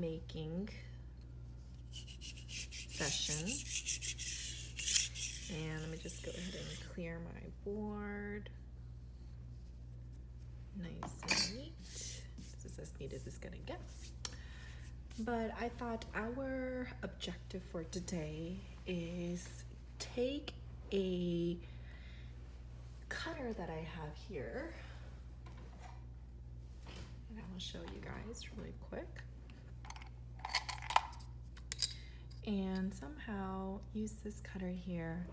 making session. And let me just go ahead and clear my board. Nice and neat. This is as neat as it's gonna get. But I thought our objective for today is take a cutter that I have here, and I will show you guys really quick, and somehow use this cutter here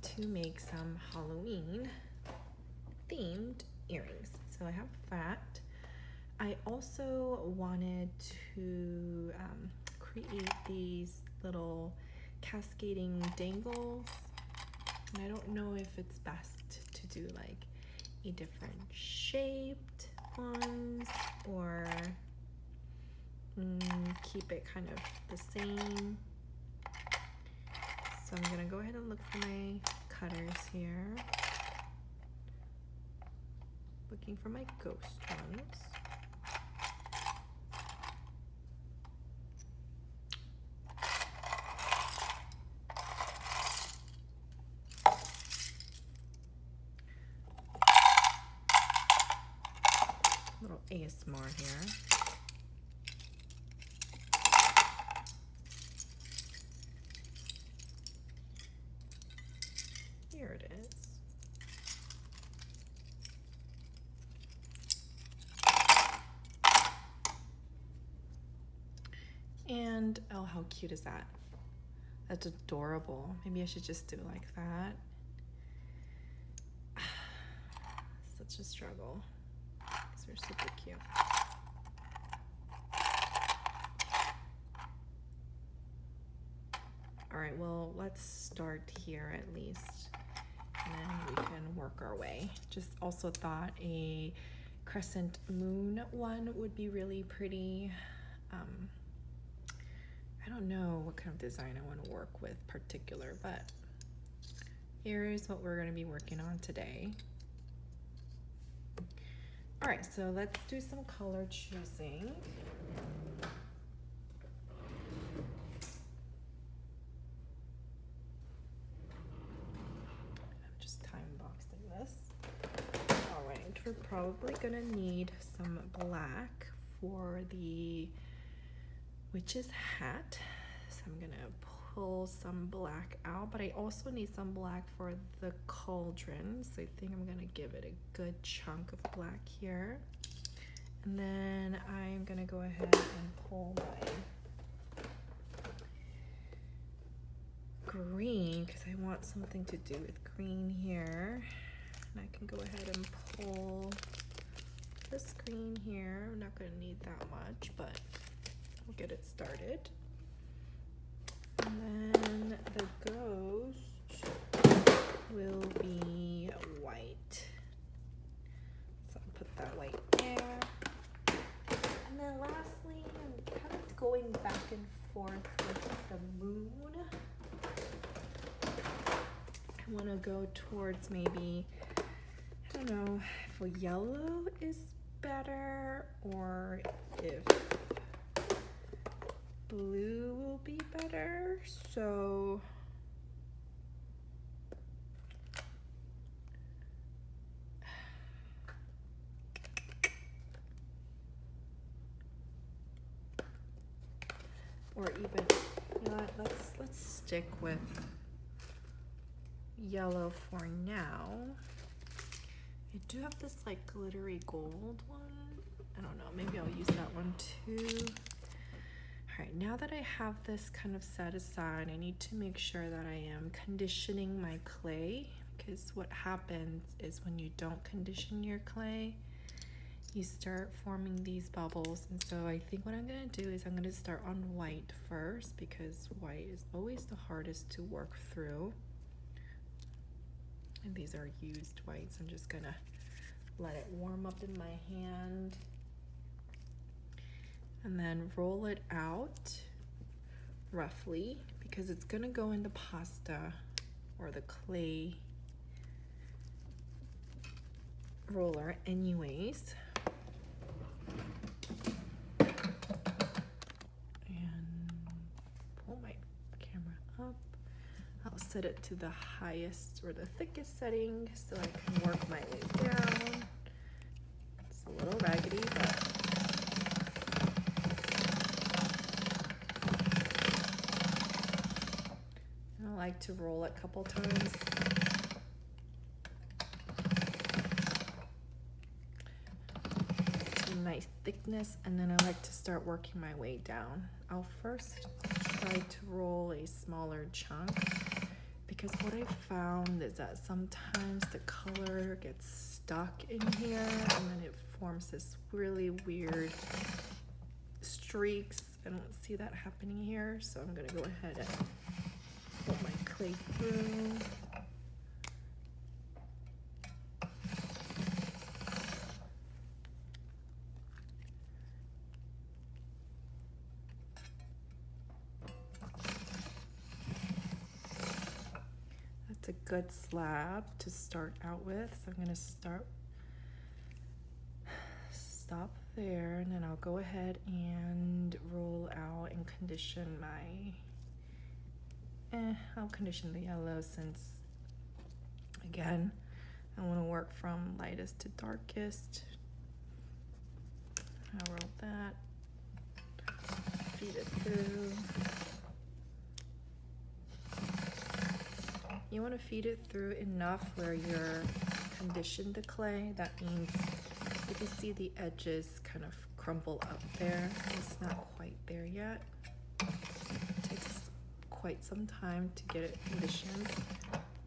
to make some Halloween themed earrings. So I have that. I also wanted to create these little cascading dangles, and I don't know if it's best to do like a different shaped ones or keep it kind of the same. So I'm gonna go ahead and look for my cutters here. Looking for my ghost ones. Little ASMR here. Here it is. And oh, how cute is that? That's adorable. Maybe I should just do like that. Such a struggle. These are super cute. All right, well, let's start here at least, and then we can work our way. Just also thought a crescent moon one would be really pretty. I don't know what kind of design I want to work with particular, but here's what we're going to be working on today. All right, so let's do some color choosing. I'm just time boxing this. All right, we're probably gonna need some black for the witch's hat. So I'm gonna pull some black out, but I also need some black for the cauldron. So I think I'm gonna give it a good chunk of black here. And then I'm gonna go ahead and pull my green because I want something to do with green here. And I can go ahead and pull this green here. I'm not gonna need that much, but we'll get it started. And then the ghost will be white. So I'll put that white there. And then lastly, I'm kind of going back and forth with the moon. I want to go towards maybe, I don't know if yellow is better or if blue will be better. So or even, you know what, let's stick with yellow for now. I do have this like glittery gold one. I don't know, maybe I'll use that one too. All right, now that I have this kind of set aside, I need to make sure that I am conditioning my clay, because what happens is when you don't condition your clay, you start forming these bubbles. And so I think what I'm gonna do is I'm gonna start on white first, because white is always the hardest to work through. And these are used whites. I'm just gonna let it warm up in my hand and then roll it out roughly, because it's gonna go in the pasta or the clay roller anyways. set it to the highest or the thickest setting so I can work my way down. It's a little raggedy, but I like to roll it a couple times. Nice thickness, and then I like to start working my way down. I'll first try to roll a smaller chunk because what I found is that sometimes the color gets stuck in here and then it forms this really weird streaks. I don't see that happening here, so I'm gonna go ahead and put my clay through. A good slab to start out with, so I'm going to stop there, and then I'll go ahead and roll out and condition my I'll condition the yellow, since again I want to work from lightest to darkest. I'll roll that, feed it through. You want to feed it through enough where you're conditioned the clay. That means if you see the edges kind of crumble up there, it's not quite there yet. It takes quite some time to get it conditioned,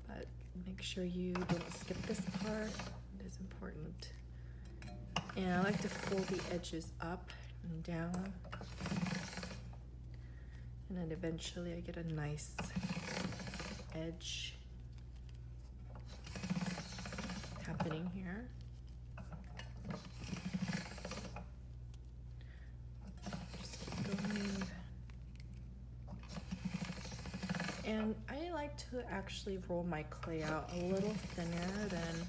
but make sure you don't skip this part. It is important. And I like to fold the edges up and down, and then eventually I get a nice edge happening here. Just keep going. And I like to actually roll my clay out a little thinner than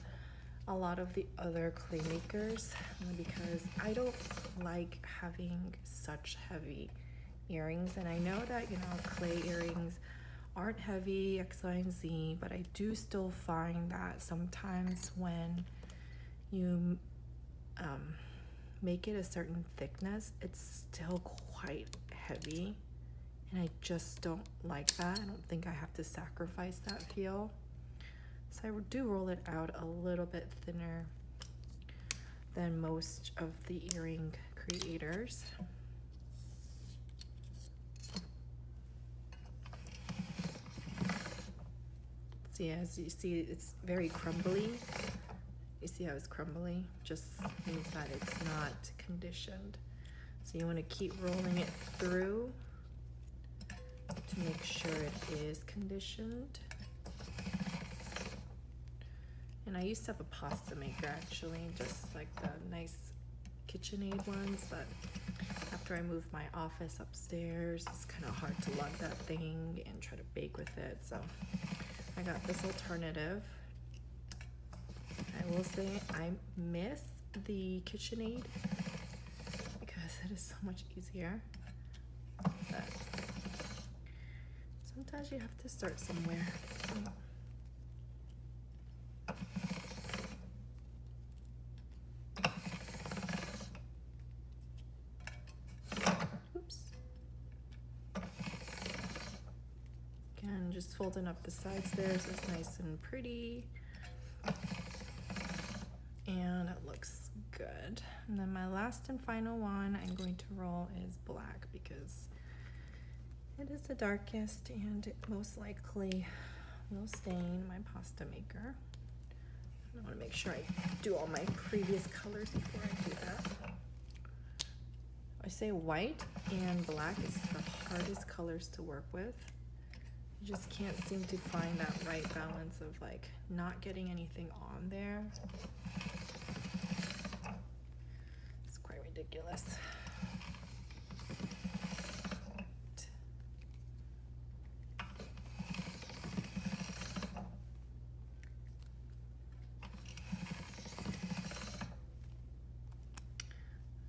a lot of the other clay makers, because I don't like having such heavy earrings. And I know that, you know, clay earrings aren't heavy, X, Y, and Z, but I do still find that sometimes when you make it a certain thickness, it's still quite heavy, and I just don't like that. I don't think I have to sacrifice that feel, so I do roll it out a little bit thinner than most of the earring creators. As you see, it's very crumbly. You see how it's crumbly? Just means that it's not conditioned. So you want to keep rolling it through to make sure it is conditioned. And I used to have a pasta maker, actually, just like the nice KitchenAid ones, but after I moved my office upstairs, it's kind of hard to lug that thing and try to bake with it, so I got this alternative. I will say I miss the KitchenAid because it is so much easier, but sometimes you have to start somewhere. Oops. Again, just folding up the sides there so it's nice and pretty. And it looks good. And then my last and final one I'm going to roll is black because it is the darkest and it most likely will stain my pasta maker. I want to make sure I do all my previous colors before I do that. I say white and black is the hardest colors to work with. You just can't seem to find that right balance of like not getting anything on there. It's quite ridiculous.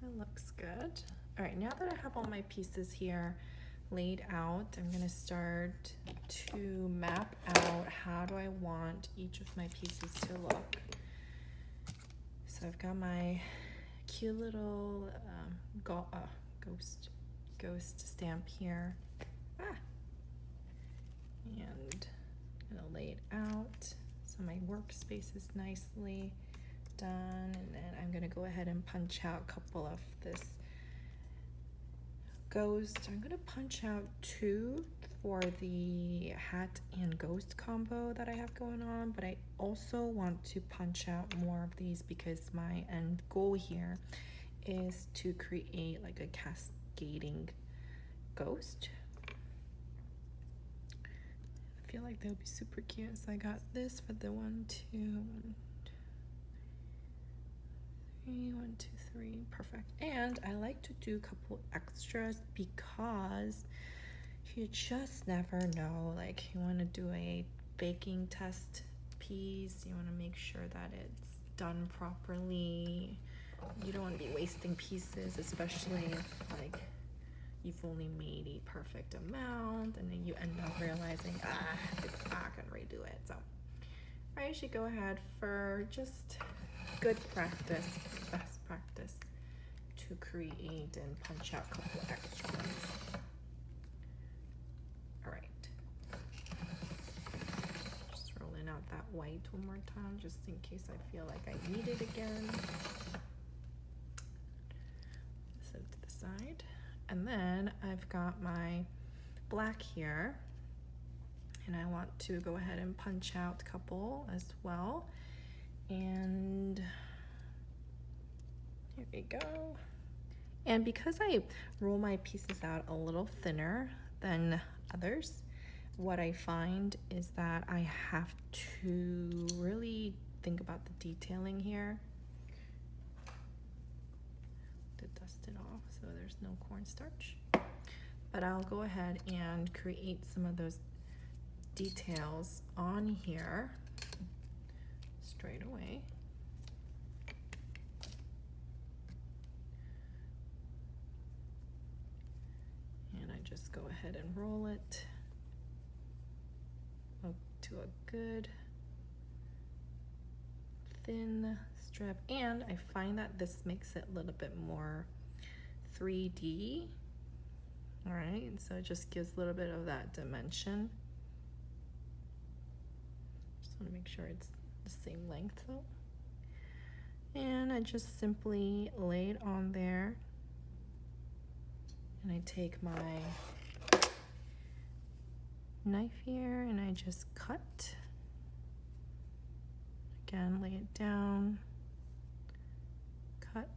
That looks good. All right, now that I have all my pieces here, laid out, I'm gonna start to map out how do I want each of my pieces to look. So I've got my cute little ghost stamp here. And I'm gonna lay it out so my workspace is nicely done, and then I'm gonna go ahead and punch out a couple of this ghost. I'm gonna punch out 2 for the hat and ghost combo that I have going on, but I also want to punch out more of these because my end goal here is to create like a cascading ghost. I feel like they would be super cute, so I got this for the 1, 2, 1, 2, 3, perfect. And I like to do a couple extras because you just never know. Like, you want to do a baking test piece, you want to make sure that it's done properly. You don't want to be wasting pieces, especially if like you've only made a perfect amount and then you end up realizing, I have to go back and redo it. So I should go ahead for just good practice, best practice, to create and punch out a couple extra ones. All right. Just rolling out that white one more time, just in case I feel like I need it again. Set it to the side. And then I've got my black here, and I want to go ahead and punch out a couple as well. And here we go. And because I roll my pieces out a little thinner than others, what I find is that I have to really think about the detailing here. To dust it off so there's no cornstarch. But I'll go ahead and create some of those details on here straight away. And I just go ahead and roll it up to a good thin strip, and I find that this makes it a little bit more 3D. All right, and so it just gives a little bit of that dimension. Just want to make sure it's the same length though. And I just simply lay it on there, and I take my knife here and I just cut. Again, lay it down, cut,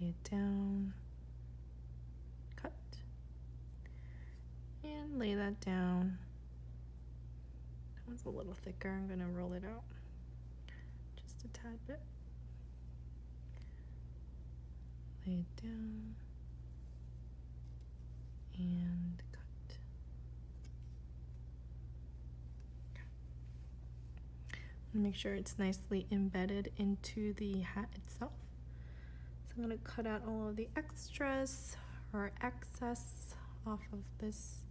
lay it down, cut, and lay that down. That one's a little thicker. I'm going to roll it out just a tad bit. Lay it down and cut. Make sure it's nicely embedded into the hat itself. So I'm going to cut out all of the extras or excess off of this.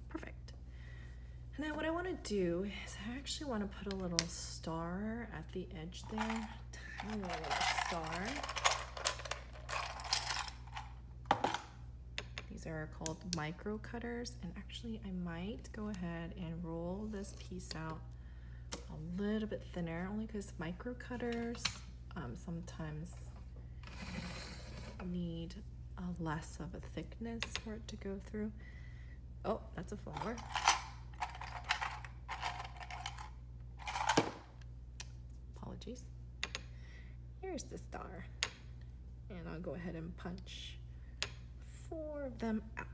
Perfect. And then what I want to do is I actually want to put a little star at the edge there, tiny little star. These are called micro cutters, and actually I might go ahead and roll this piece out a little bit thinner, only because micro cutters sometimes need a less of a thickness for it to go through. Oh, that's a flower. Where's the star? And I'll go ahead and punch 4 of them out.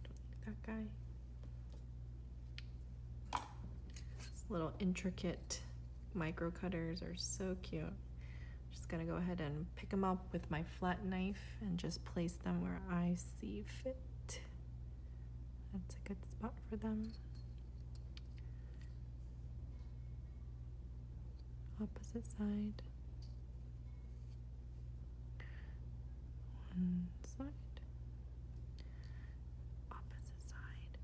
Don't like that guy. These little intricate micro cutters are so cute. Just gonna go ahead and pick them up with my flat knife and just place them where I see fit. That's a good spot for them. Opposite side. One side. Opposite side.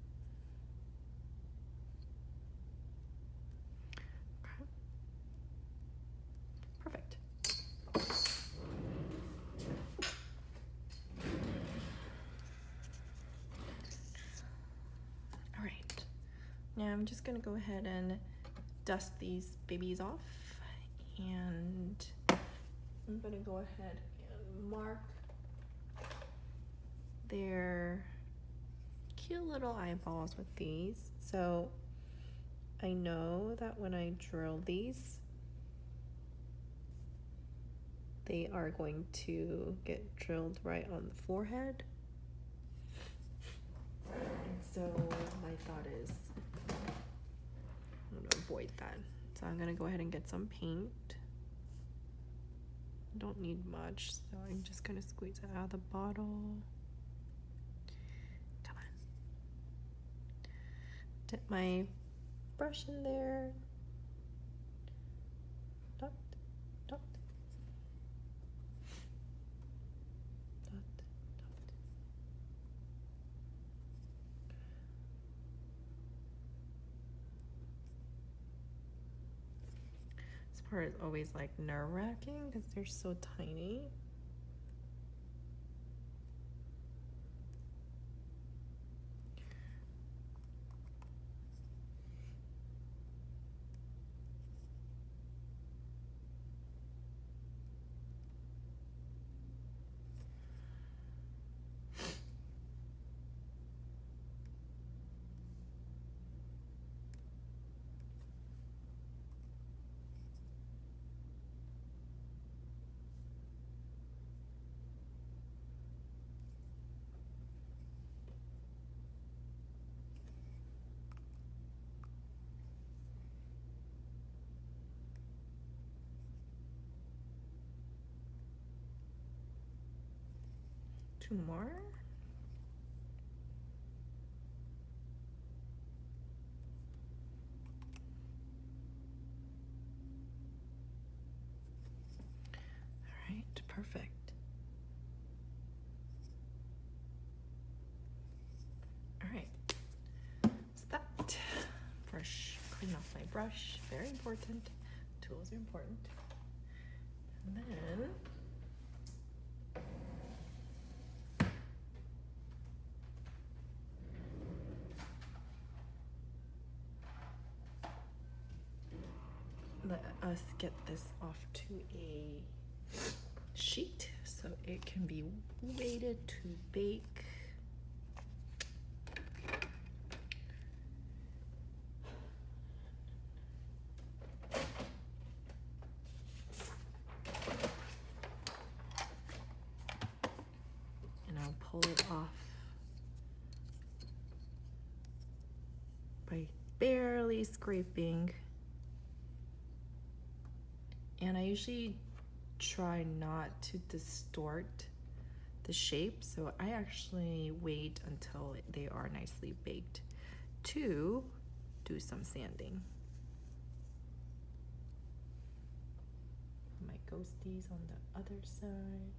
Okay. Perfect. All right. Now I'm just gonna go ahead and dust these babies off, and I'm gonna go ahead and mark their cute little eyeballs with these. So I know that when I drill these, they are going to get drilled right on the forehead. And so my thought is I'm gonna avoid that. So I'm gonna go ahead and get some paint. I don't need much, so I'm just gonna squeeze it out of the bottle. Come on. Dip my brush in there. Dot, dot. Dot, dot. This part is always like nerve-wracking because they're so tiny. Two more. All right, perfect. All right, so that brush, clean off my brush, very important. Tools are important. And then let us get this off to a sheet so it can be weighted to bake. And I'll pull it off by barely scraping. And I usually try not to distort the shape, so I actually wait until they are nicely baked to do some sanding. My ghosties on the other side.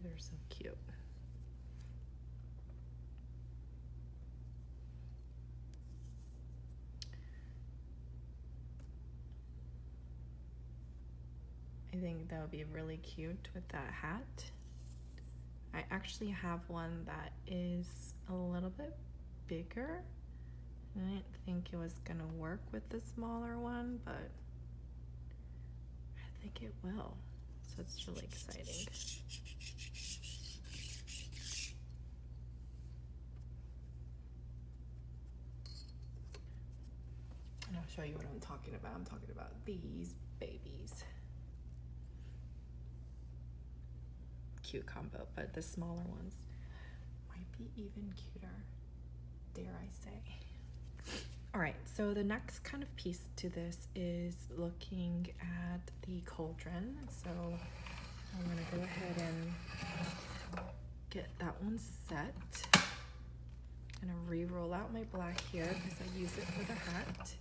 They're so cute. I think that would be really cute with that hat. I actually have one that is a little bit bigger. I didn't think it was gonna work with the smaller one, but I think it will. So it's really exciting. show you what I'm talking about. I'm talking about these babies. Cute combo, but the smaller ones might be even cuter, dare I say. All right, so the next kind of piece to this is looking at the cauldron. So I'm gonna go ahead and get that one set. I'm gonna re-roll out my black here because I use it for the hat.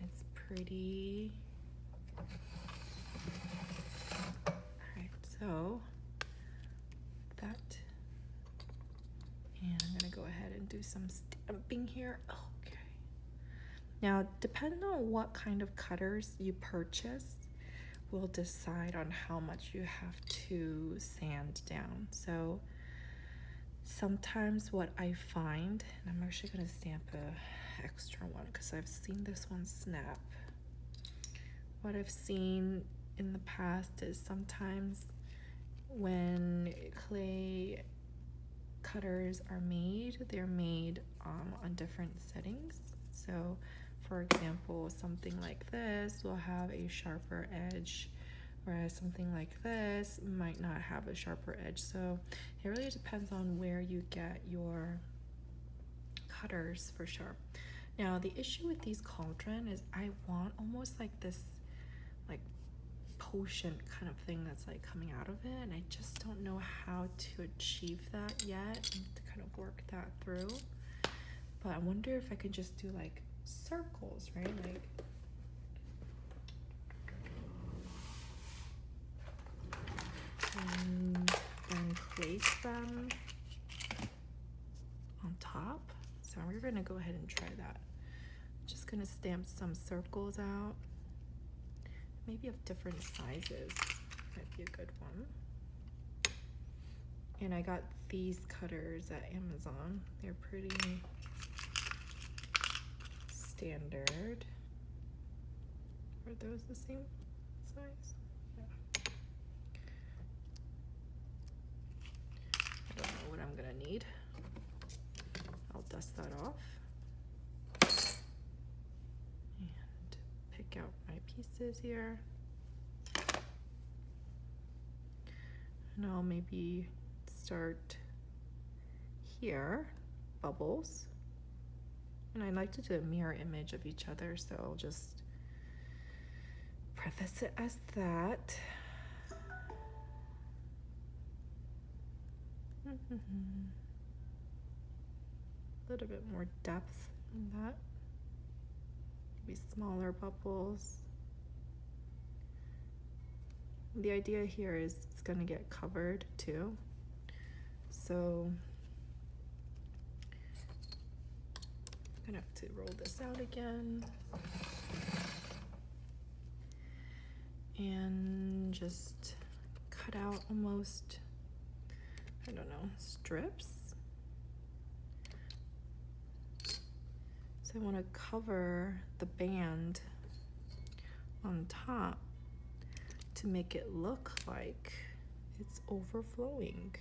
It's pretty. All right, so that, and I'm gonna go ahead and do some stamping here. Okay. Now, depending on what kind of cutters you purchase, will decide on how much you have to sand down. So sometimes what I find, and I'm actually gonna stamp a extra one because I've seen this one snap. What I've seen in the past is sometimes when clay cutters are made, they're made on different settings. So for example, something like this will have a sharper edge, whereas something like this might not have a sharper edge. So it really depends on where you get your cutters for sure. Now the issue with these cauldron is I want almost like this like potion kind of thing that's like coming out of it, and I just don't know how to achieve that yet and to kind of work that through. But I wonder if I could just do like circles, right? Like and then place them on top. So we're gonna go ahead and try that. Just gonna stamp some circles out, maybe of different sizes, might be a good one. And I got these cutters at Amazon. They're pretty standard. Are those the same size? Yeah. I don't know what I'm gonna need. I'll dust that off and pick out my pieces here. And I'll maybe start here, bubbles. And I like to do a mirror image of each other, so I'll just preface it as that. A little bit more depth in that. Maybe smaller bubbles. The idea here is it's gonna get covered too. So I'm gonna have to roll this out again. And just cut out almost, I don't know, strips. So I want to cover the band on top to make it look like it's overflowing.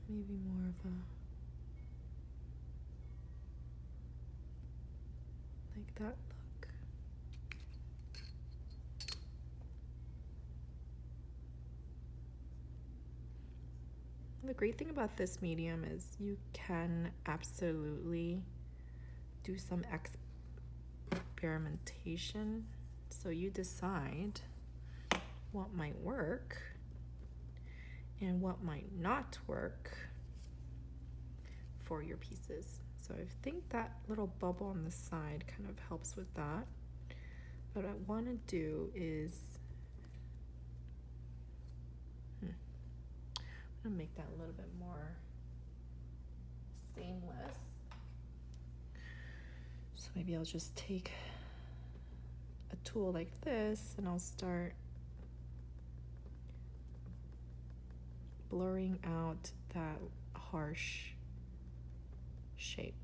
Maybe more of a, like that look. The great thing about this medium is you can absolutely do some experimentation. So you decide what might work and what might not work for your pieces. So I think that little bubble on the side kind of helps with that. What I want to do is, I'm gonna make that a little bit more seamless. So maybe I'll just take a tool like this and I'll start blurring out that harsh shape.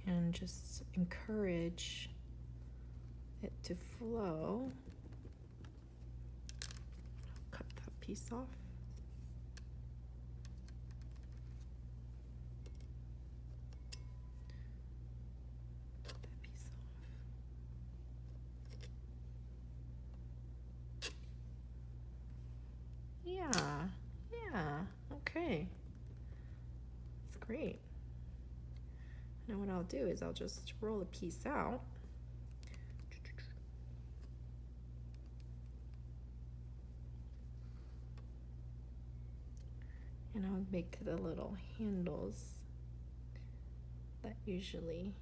and just encourage it to flow. Cut that piece off. Cut that piece off. Yeah, okay. That's great. Now what I'll do is I'll just roll a piece out. And I'll make the little handles that usually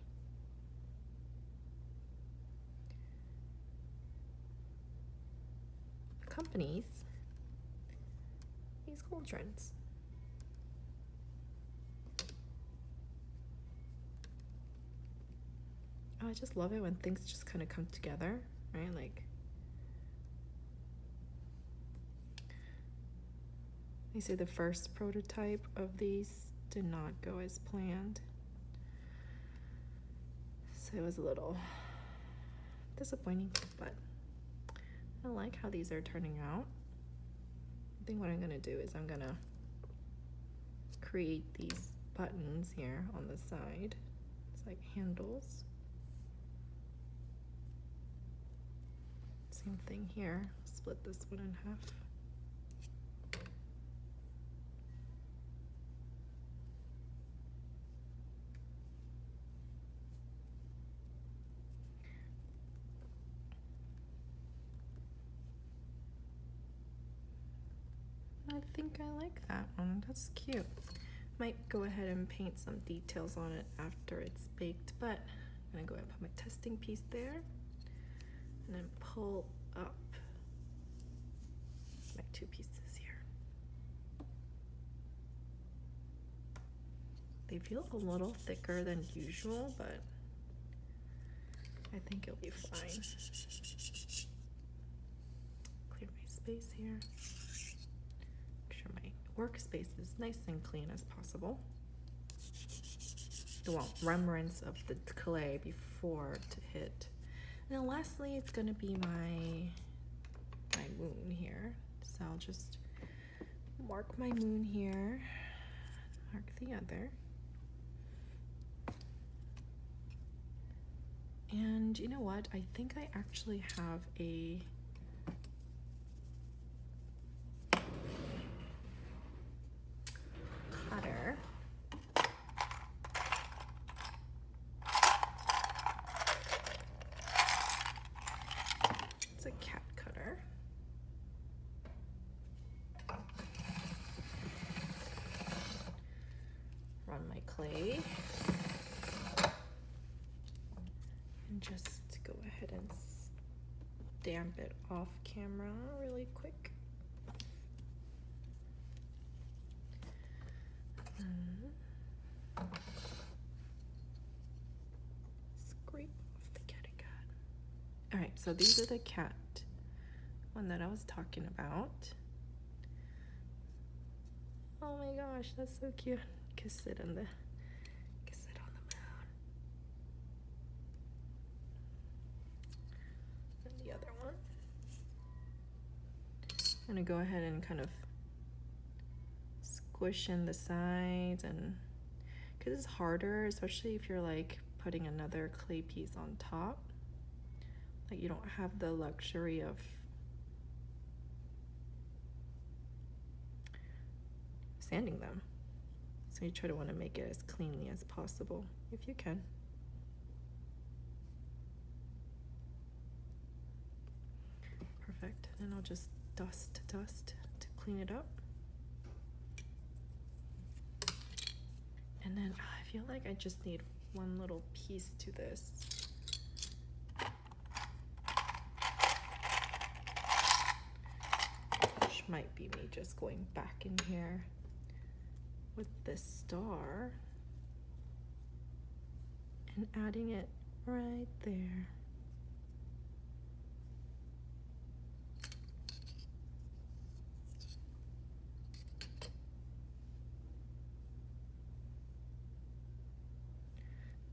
accompanies these cauldrons. Oh, I just love it when things just kind of come together, right? Like, they say the first prototype of these did not go as planned. So it was a little disappointing, but I like how these are turning out. I think what I'm gonna do is I'm gonna create these buttons here on the side. It's like handles. Same thing here. Split this one in half. I think I like that one. That's cute. Might go ahead and paint some details on it after it's baked, but I'm gonna go ahead and put my testing piece there and then pull up my two pieces here. They feel a little thicker than usual, but I think it'll be fine. Clear my space here. Make sure my workspace is nice and clean as possible. I want remnants of the clay before to hit. And then lastly, it's gonna be my moon here. So I'll just mark my moon here, mark the other. And you know what? I think I actually have a cutter. It's a cat cutter. Run my clay. And just go ahead and stamp it off camera really quick. Scrape off the catty cat. All right, so these are the cat one that I was talking about. Oh my gosh, that's so cute. Kiss it on the moon. And the other one. I'm gonna go ahead and kind of squish in the sides, and because it's harder, especially if you're like putting another clay piece on top, like you don't have the luxury of sanding them, so you try to want to make it as cleanly as possible if you can. Perfect. And I'll just dust to clean it up. And then I feel like I just need one little piece to this. Which might be me just going back in here with this star and adding it right there.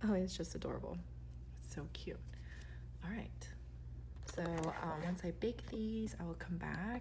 Oh, it's just adorable. It's so cute. All right. So once I bake these, I will come back